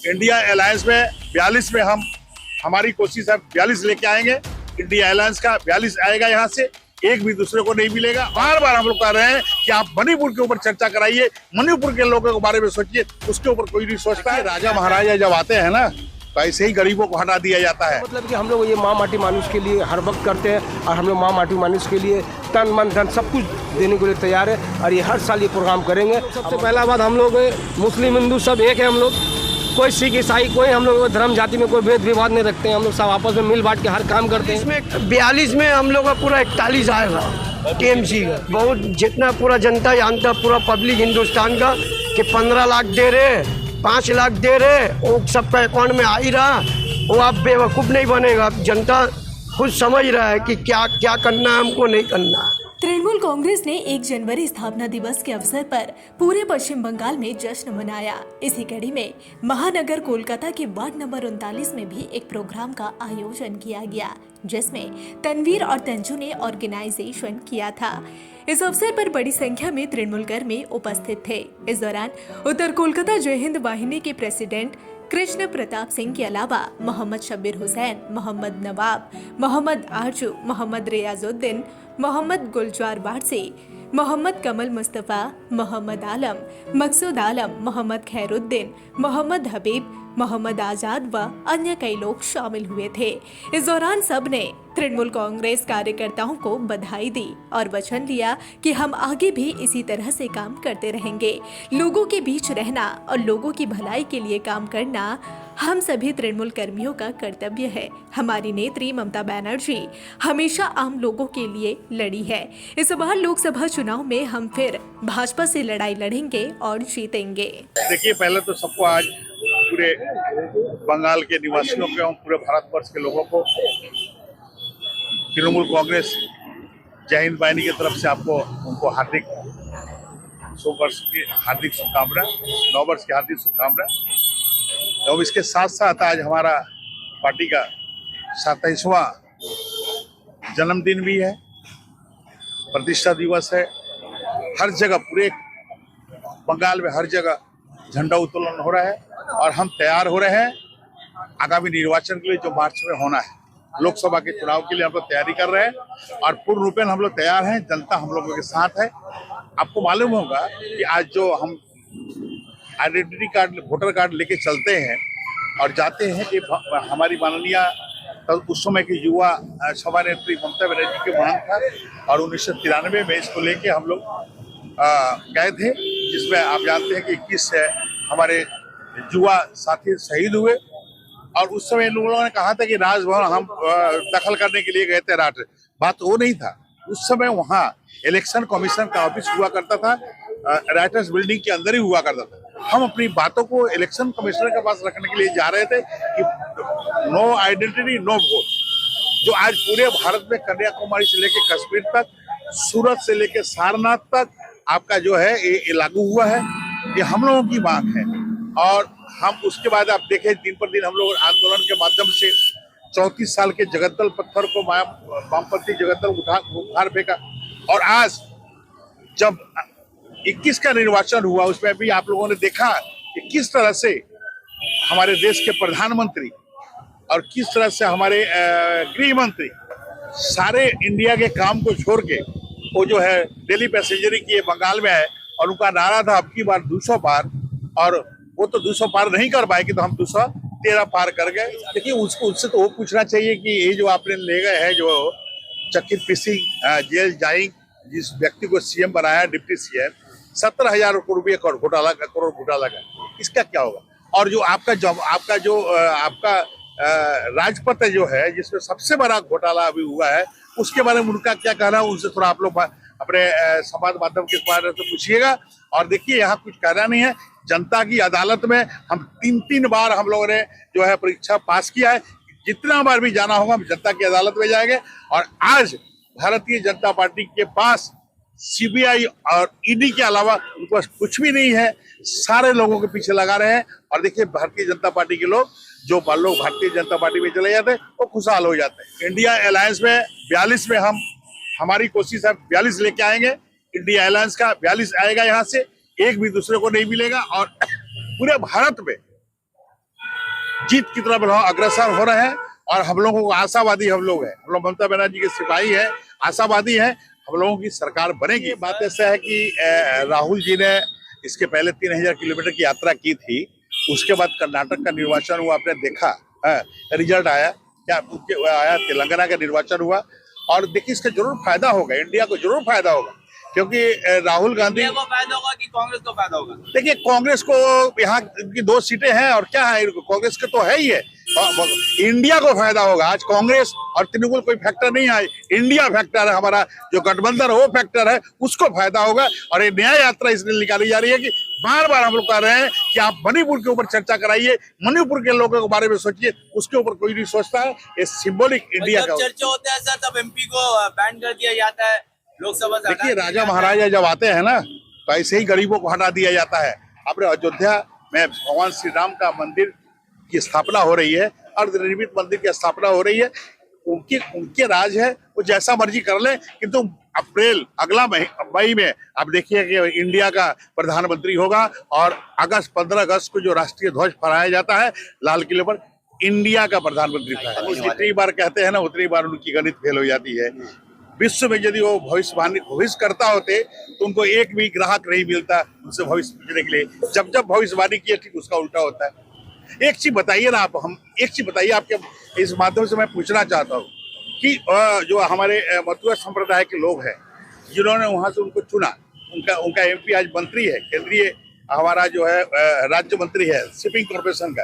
India alliance में 42 में हमारी कोशिश है 42 लेके आएंगे। इंडिया अलायंस का 42 आएगा, यहाँ से एक भी दूसरे को नहीं मिलेगा। बार बार हम लोग कह रहे हैं कि आप मणिपुर के ऊपर चर्चा कराइए, मणिपुर के लोगों के बारे में सोचिए, उसके ऊपर कोई नहीं सोचता है। राजा महाराजा जब आते हैं ना तो ऐसे ही गरीबों को हटा दिया जाता है। मतलब कि हम लोग ये माँ माटी मानुष के लिए हर वक्त करते हैं और हम लोग माँ माटी मानुष के लिए तन मन धन सब कुछ देने के लिए तैयार है और ये हर साल ये प्रोग्राम करेंगे। सबसे पहला बात, हम लोग मुस्लिम हिंदू सब एक है। हम लोग कोई सिख ईसाई कोई हम लोग धर्म जाति में कोई भेद विवाद नहीं रखते हैं। हम लोग सब आपस में मिल बांट के हर काम करते हैं। इसमें 42 में हम लोग का पूरा 41 आएगा टीएमसी का। बहुत जितना पूरा जनता जानता, पूरा पब्लिक हिंदुस्तान का कि 15 लाख दे रहे, 5 लाख दे रहे, वो सबका अकाउंट में आ ही रहा। वो आप बेवकूफ़ नहीं बनेगा। जनता खुद समझ रहा है कि क्या क्या करना है, हमको नहीं करना है। तृणमूल कांग्रेस ने 1 जनवरी स्थापना दिवस के अवसर पर पूरे पश्चिम बंगाल में जश्न मनाया। इसी कड़ी में महानगर कोलकाता के वार्ड नंबर 39 में भी एक प्रोग्राम का आयोजन किया गया, जिसमें तनवीर और तंजू ने ऑर्गेनाइजेशन किया था। इस अवसर पर बड़ी संख्या में तृणमूल कर्मी उपस्थित थे। इस दौरान उत्तर कोलकाता जय हिंद वाहिनी के प्रेसिडेंट कृष्ण प्रताप सिंह के अलावा मोहम्मद शब्बीर हुसैन, मोहम्मद नवाब, मोहम्मद आरजू, मोहम्मद रियाजुद्दीन, मोहम्मद गुलजार वारसी, मोहम्मद कमल मुस्तफ़ा, मोहम्मद आलम, मकसूद आलम, मोहम्मद खैरुद्दीन, मोहम्मद हबीब, मोहम्मद आजाद व अन्य कई लोग शामिल हुए थे। इस दौरान सबने तृणमूल कांग्रेस कार्यकर्ताओं को बधाई दी और वचन लिया कि हम आगे भी इसी तरह से काम करते रहेंगे। लोगों के बीच रहना और लोगों की भलाई के लिए काम करना हम सभी तृणमूल कर्मियों का कर्तव्य है। हमारी नेत्री ममता बनर्जी हमेशा आम लोगों के लिए लड़ी है। इस बार लोकसभा चुनाव में हम फिर भाजपा से लड़ाई लड़ेंगे और जीतेंगे। देखिए, पहले तो सबको आज पूरे बंगाल के निवासियों को एवं पूरे भारतवर्ष के लोगों को तृणमूल कांग्रेस जय हिंद वाहिनी की तरफ से उनको हार्दिक वर्ष की हार्दिक शुभकामना, नववर्ष की हार्दिक शुभकामना। और इसके साथ साथ आज हमारा पार्टी का 27वां जन्मदिन भी है, प्रतिष्ठा दिवस है। हर जगह पूरे बंगाल में हर जगह झंडा उत्तोलन हो रहा है और हम तैयार हो रहे हैं आगामी निर्वाचन के लिए जो मार्च में होना है। लोकसभा के चुनाव के लिए हम लोग तैयारी कर रहे हैं और पूर्ण रूपेण हम लोग तैयार हैं। जनता हम लोगों के साथ है। आपको मालूम होगा कि आज जो हम आइडेंटिटी कार्ड, वोटर कार्ड लेके चलते हैं और जाते हैं कि हमारी माननीय उस समय की युवा सभा नेत्री ममता बनर्जी की मांग था और 1993 में इसको लेके हम लोग गए थे, जिसमें आप जानते हैं कि 21 हमारे युवा साथी शहीद हुए। और उस समय इन लोगों ने कहा था कि राजभवन हम दखल करने के लिए गए थे। बात वो नहीं था। उस समय वहाँ इलेक्शन कमीशन का ऑफिस हुआ करता था, राइटर्स बिल्डिंग के अंदर ही हुआ करता था। हम अपनी बातों को इलेक्शन कमिश्नर के पास रखने के लिए जा रहे थे कि नो आइडेंटिटी नो वोट, जो आज पूरे भारत में कन्याकुमारी से लेकर कश्मीर तक, सूरत से लेकर सारनाथ तक आपका जो है ये लागू हुआ है। ये हम लोगों की मांग है और हम उसके बाद आप देखें दिन पर दिन हम लोग आंदोलन के माध्यम से 34 साल के जगद्दल पत्थर को वामपंथी जगद्दल उखाड़ फेंका। और आज जब 21 का निर्वाचन हुआ, उसमें भी आप लोगों ने देखा कि किस तरह से हमारे देश के प्रधानमंत्री और किस तरह से हमारे गृह मंत्री सारे इंडिया के काम को छोड़ के वो जो है दिल्ली पैसेंजरी की बंगाल में है और उनका नारा था अब की बार 200 पार, और वो तो 200 पार नहीं कर पाएगी तो हम 213 पार कर गए। देखिए, उससे तो वो पूछना चाहिए कि ये जो आपने ले गए हैं, जो चकित पीसी जेल जाएंगे, जिस व्यक्ति को सीएम बनाया, डिप्टी सीएम, 17,000 करोड़ रुपये करोड़ घोटाला का, इसका क्या होगा? और जो आपका राजपथ जो है, जिसमें सबसे बड़ा घोटाला अभी हुआ है, उसके बारे में उनका क्या कहना है, उनसे थोड़ा आप लोग अपने समाज माध्यम के बारे में पूछिएगा। और देखिए, यहाँ कुछ कहना नहीं है। जनता की अदालत में हम 3 बार हम लोगों ने जो है परीक्षा पास किया है। जितना बार भी जाना होगा हम जनता की अदालत में जाएंगे। और आज भारतीय जनता पार्टी के पास सीबीआई और ईडी के अलावा उनके पास कुछ भी नहीं है। सारे लोगों के पीछे लगा रहे हैं। और देखिए, भारतीय जनता पार्टी के लोग जो लोग भारतीय जनता पार्टी में चले जाते हैं वो खुशहाल हो जाते हैं। इंडिया अलायंस में 42 में हमारी कोशिश है 42 लेके आएंगे। इंडिया अलायंस का 42 आएगा, यहाँ से एक भी दूसरे को नहीं मिलेगा। और पूरे भारत में जीत की तरफ अग्रसर हो रहे हैं और हम लोगों को आशावादी हम लोग हैं। हम लोग ममता बनर्जी के सिपाही हैं, आशावादी हैं, हम लोगों की सरकार बनेगी। बात ऐसा है कि राहुल जी ने इसके पहले 3000 किलोमीटर की यात्रा की थी, उसके बाद कर्नाटक का निर्वाचन हुआ, आपने देखा रिजल्ट आया क्या, आया तेलंगाना का निर्वाचन हुआ और देखिए इसका जरूर फायदा होगा, इंडिया को जरूर फायदा होगा क्योंकि राहुल गांधी को फायदा होगा कि कांग्रेस को फायदा होगा? देखिए कांग्रेस को यहाँ की 2 सीटें हैं और क्या है, कांग्रेस के तो है ही है, इंडिया को फायदा होगा। आज कांग्रेस और तृणमूल कोई फैक्टर नहीं है, इंडिया फैक्टर है, हमारा जो गठबंधन है वो फैक्टर है, उसको फायदा होगा। और ये नया यात्रा इसलिए निकाली जा रही है कि बार बार हम लोग कह रहे हैं कि आप मणिपुर के ऊपर चर्चा कराइए, मणिपुर के लोगों के बारे में सोचिए, उसके ऊपर कोई नहीं सोचता है। ये सिंबॉलिक इंडिया का चर्चा होता है सर, तब एमपी को बैन कर दिया जाता है लोकसभा से। देखिए राजा महाराजा जब आते हैं ना तो ऐसे ही गरीबों को हटा दिया जाता है। अपने अयोध्या में भगवान श्री राम का मंदिर की स्थापना हो रही है, अर्धनिर्मित मंदिर की स्थापना हो रही है, उनके राज है, वो जैसा मर्जी कर ले। किंतु अप्रैल अगला मई में आप देखिए कि इंडिया का प्रधानमंत्री होगा और 15 अगस्त को जो राष्ट्रीय ध्वज फहराया जाता है लाल किले पर, इंडिया का प्रधानमंत्री फहराएगा। जितनी बार कहते हैं ना उतनी बार उनकी गणित फेल हो जाती है। विश्व में यदि वो भविष्य करता होते तो उनको एक भी ग्राहक नहीं मिलता उनसे भविष्य पूछने के लिए। जब जब भविष्यवाणी की ठीक उसका उल्टा होता है। एक चीज बताइए ना आप, हम एक चीज बताइए, आपके इस माध्यम से मैं पूछना चाहता हूँ कि जो हमारे मथुरा संप्रदाय के लोग हैं जिन्होंने वहां से उनको चुना, उनका एमपी आज मंत्री है, केंद्रीय हमारा जो है राज्य मंत्री है शिपिंग कॉर्पोरेशन का,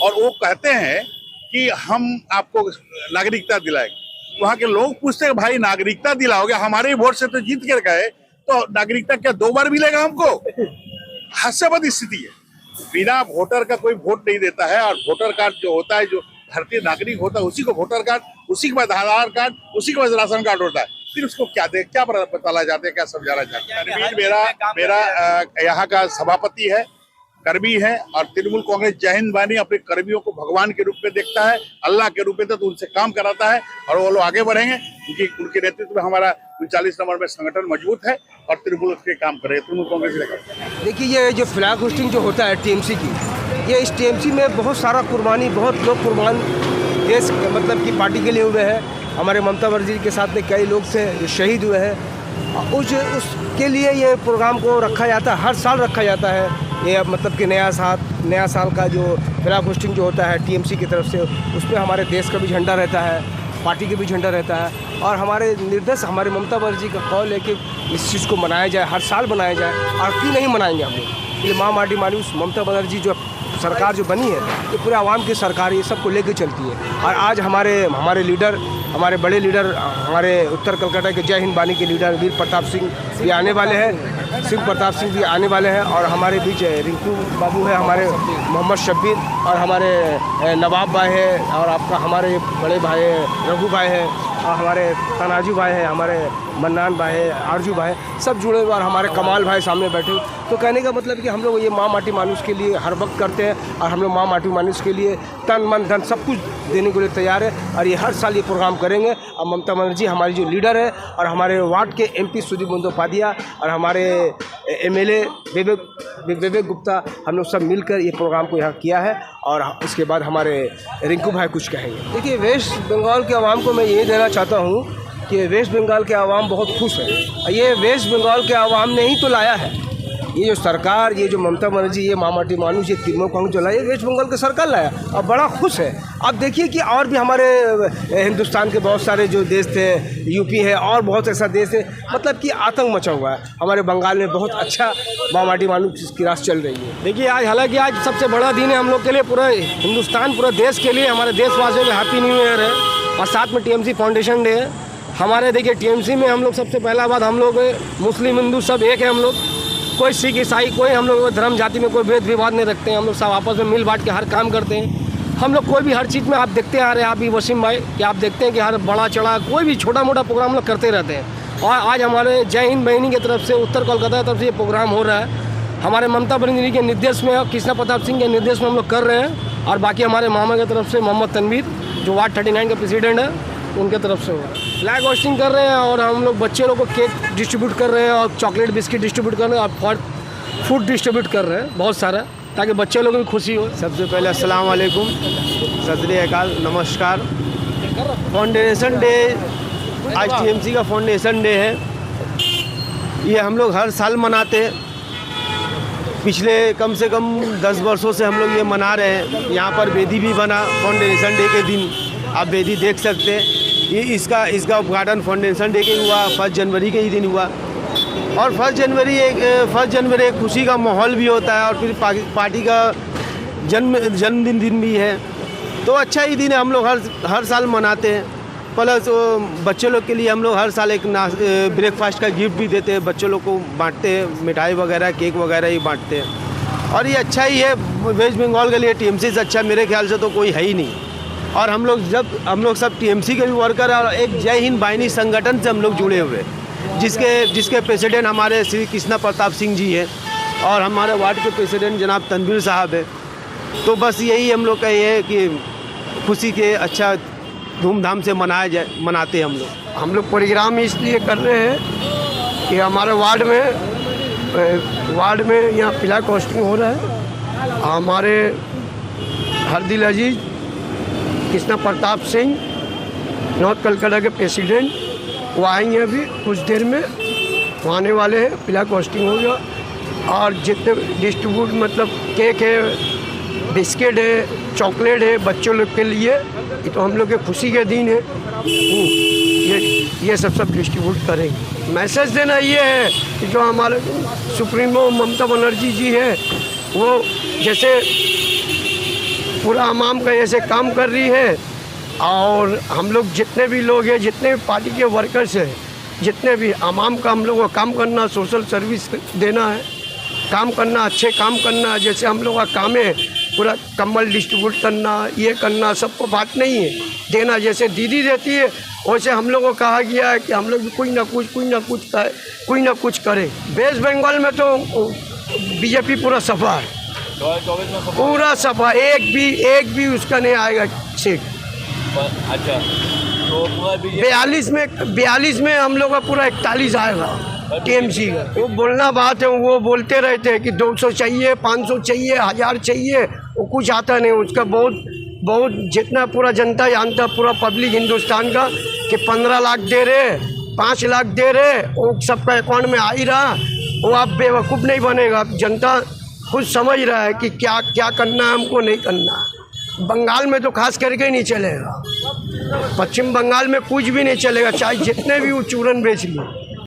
और वो कहते हैं कि हम आपको नागरिकता दिलाएंगे। वहाँ के लोग पूछते हैं भाई नागरिकता दिलाओगे, हमारे वोट से तो जीत कर गए, तो नागरिकता क्या 2 बार मिलेगा हमको? हास्यास्पद स्थिति है। बिना वोटर का कोई वोट नहीं देता है और वोटर कार्ड जो होता है, जो भारतीय नागरिक होता है उसी को वोटर कार्ड, उसी के बाद आधार कार्ड, उसी के बाद राशन कार्ड होता है। फिर उसको क्या बताना चाहते हैं, क्या समझाना चाहते हैं? अरविंद मेरा यहाँ का सभापति है, कर्मी है और तृणमूल कांग्रेस जय हिंद वाहिनी अपने कर्मियों को भगवान के रूप में देखता है, अल्लाह के रूप में, तो उनसे काम कराता है और वो लोग आगे बढ़ेंगे। उनके नेतृत्व में हमारा 39 नंबर में संगठन मजबूत है और तृणमूल उसके काम करेगा, तृणमूल कांग्रेस। देखिए ये जो फ्लैग होस्टिंग जो होता है टीएमसी की, ये इस टीएमसी में बहुत सारा कुर्बानी, बहुत लोग कुर्बान देश मतलब की पार्टी के लिए हुए हैं। हमारे ममता बनर्जी के साथ में कई लोग थे जो शहीद हुए हैं, उसके लिए ये प्रोग्राम को रखा जाता है, हर साल रखा जाता है। ये मतलब कि नया साल का जो फ्लैग होस्टिंग जो होता है टीएमसी की तरफ से, उसमें हमारे देश का भी झंडा रहता है, पार्टी का भी झंडा रहता है और हमारे निर्देश, हमारे ममता बनर्जी का कॉल है कि इस चीज़ को मनाया जाए, हर साल मनाया जाए। और क्यों नहीं मनाएंगे हम लोग? ये माँ माटी मायूस ममता बनर्जी जो सरकार जो बनी है, ये पूरे आवाम की सरकार, ये सबको लेके चलती है। और आज हमारे लीडर, हमारे बड़े लीडर, हमारे उत्तर कलकत्ता के जय हिंद वाहिनी के लीडर वीर प्रताप सिंह भी आने वाले हैं, सिंह प्रताप सिंह भी आने वाले हैं और हमारे बीच रिंकू बाबू है, हमारे मोहम्मद शब्बीर और हमारे नवाब भाई है और आपका हमारे बड़े भाई रघु भाई है और हमारे तनाजू भाई है, हमारे मन्नान भाई है, आरजू भाई, सब जुड़े हुए और हमारे कमाल भाई सामने बैठे। तो कहने का मतलब कि हम लोग ये माँ माटी मानुष के लिए हर वक्त करते हैं और हम लोग माँ माटी मानुष के लिए तन मन धन सब कुछ देने के लिए तैयार है और ये हर साल ये प्रोग्राम करेंगे। और ममता बनर्जी हमारी जो लीडर है और हमारे वार्ड के एमपी सुदीप बंदोपाध्याय और हमारे एमएलए विवेक गुप्ता, हम लोग सब मिलकर ये प्रोग्राम को यहाँ किया है। और इसके बाद हमारे रिंकू भाई कुछ कहेंगे। देखिए वेस्ट बंगाल के आवाम को मैं ये देना चाहता हूँ कि वेस्ट बंगाल के आवाम बहुत खुश है। ये वेस्ट बंगाल के आवाम ने ही तो लाया है, ये जो सरकार, ये जो ममता बनर्जी, ये माँ माटी मानुष, ये तृणमूल कांग्रेस जो लाया, ये वेस्ट बंगाल की सरकार लाया और बड़ा खुश है। अब देखिए कि और भी हमारे हिंदुस्तान के बहुत सारे जो देश थे, यूपी है और बहुत ऐसा देश है, मतलब कि आतंक मचा हुआ है। हमारे बंगाल में बहुत अच्छा माँ माटी मानुष की रास चल रही है। देखिए आज हालांकि आज सबसे बड़ा दिन है हम लोग के लिए, पूरा हिंदुस्तान, पूरा देश के लिए, हमारे देशवासियों के हैप्पी न्यू ईयर है और साथ में टीएमसी फाउंडेशन डे है हमारे। देखिए टीएमसी में हम लोग सबसे पहला बात, हम लोग मुस्लिम हिंदू सब एक है, हम लोग कोई सिख ईसाई कोई हम लोग धर्म जाति में कोई भेद विवाद नहीं रखते हैं। हम लोग सब आपस में मिल बांट के हर काम करते हैं। हम लोग कोई भी हर चीज़ में आप देखते आ रहे हैं, आप भी वसीम भाई, कि आप देखते हैं कि हर बड़ा चढ़ा कोई भी छोटा मोटा प्रोग्राम हम लोग करते रहते हैं। और आज हमारे जय हिंद वाहिनी की तरफ से, उत्तर कोलकाता की तरफ से ये प्रोग्राम हो रहा है। हमारे ममता बनर्जी के निर्देश में और कृष्णा प्रताप सिंह के निर्देश में हम लोग कर रहे हैं और बाकी हमारे मामा की तरफ से मोहम्मद तनवीर जो वार्ड 39 के प्रेसिडेंट है, उनके तरफ से फ्लैग होस्टिंग कर रहे हैं और हम लोग बच्चे लोग को केक डिस्ट्रीब्यूट कर रहे हैं और चॉकलेट बिस्किट डिस्ट्रीब्यूट कर रहे हैं और फूड डिस्ट्रीब्यूट कर रहे हैं बहुत सारा। ताकि बच्चे लोगों की खुशी हो। सबसे पहले अस्सलाम वालेकुम, सत श्री अकाल, नमस्कार। फाउंडेशन डे आज टीएमसी का फाउंडेशन डे है। ये हम लोग हर साल मनाते हैं। पिछले कम से कम 10 वर्षों से हम लोग ये मना रहे हैं। यहाँ पर वेदी भी बना फाउंडेशन डे के दिन, आप वेदी देख सकते हैं। ये इसका उद्घाटन फाउंडेशन डे के हुआ, 1 जनवरी के ही दिन हुआ। और 1 जनवरी एक खुशी का माहौल भी होता है और फिर पार्टी का जन्मदिन भी है, तो अच्छा ही दिन है। हम लोग हर साल मनाते हैं। प्लस बच्चे लोग के लिए हम लोग हर साल एक ब्रेकफास्ट का गिफ्ट भी देते हैं, बच्चों लोग को बांटते हैं, मिठाई वगैरह केक वगैरह ही बांटते हैं। और ये अच्छा ही है वेस्ट बंगाल के लिए। टीएमसी से अच्छा मेरे ख्याल से तो कोई है ही नहीं। और हम लोग सब टीएमसी के भी वर्कर और एक जय हिंद बाहिनी संगठन से हम लोग जुड़े हुए, जिसके प्रेसिडेंट हमारे श्री कृष्णा प्रताप सिंह जी हैं और हमारे वार्ड के प्रेसिडेंट जनाब तनवीर साहब है। तो बस यही हम लोग का ये है कि खुशी के अच्छा धूमधाम से मनाते हैं हम लोग प्रोग्राम इसलिए कर रहे हैं कि हमारे वार्ड में यहाँ फ्लैग होस्टिंग हो रहा है। हमारे हरदिल अजीज कृष्णा प्रताप सिंह नॉर्थ कलकत्ता के प्रेसिडेंट वो आएंगे अभी कुछ देर में, वो आने वाले हैं। फ्लैग होस्टिंग होगा और जितने डिस्ट्रीब्यूट मतलब केक है, बिस्किट है, चॉकलेट है बच्चों लोग के लिए, ये तो हम लोग के खुशी के दिन है। ये सब डिस्ट्रीब्यूट करेंगे। मैसेज देना ये है कि जो हमारे सुप्रीमो ममता बनर्जी जी है, वो जैसे पूरा आवाम का ऐसे काम कर रही है और हम लोग जितने भी लोग हैं, जितने भी पार्टी के वर्कर्स हैं, जितने भी आवाम का हम लोग को काम करना, सोशल सर्विस देना है, काम करना, अच्छे काम करना। जैसे हम लोग का काम है पूरा कंबल डिस्ट्रीब्यूट करना, ये करना, सबको बात नहीं है देना। जैसे दीदी देती है वैसे हम लोग को कहा गया है कि हम लोग भी कोई ना कुछ करें। वेस्ट बंगाल में तो बीजेपी पूरा सफा है, पूरा सफा, एक भी उसका नहीं आएगा सीट। अच्छा, तो 42 में हम लोग का पूरा 41 आएगा टीएमसी का। वो बोलना बात है, वो बोलते रहते हैं कि 200 चाहिए, 500 चाहिए, 1000 चाहिए, वो कुछ आता नहीं। उसका बहुत जितना पूरा जनता जानता, पूरा पब्लिक हिंदुस्तान का, कि 15 लाख दे रहे, 5 लाख दे रहे, वो सबका अकाउंट में आ ही रहा। वो आप बेवकूफ़ नहीं बनेगा। जनता खुद समझ रहा है कि क्या करना है, हमको नहीं करना। बंगाल में तो खास करके नहीं चलेगा, पश्चिम बंगाल में कुछ भी नहीं चलेगा, चाहे जितने भी वो चूरन बेच ली।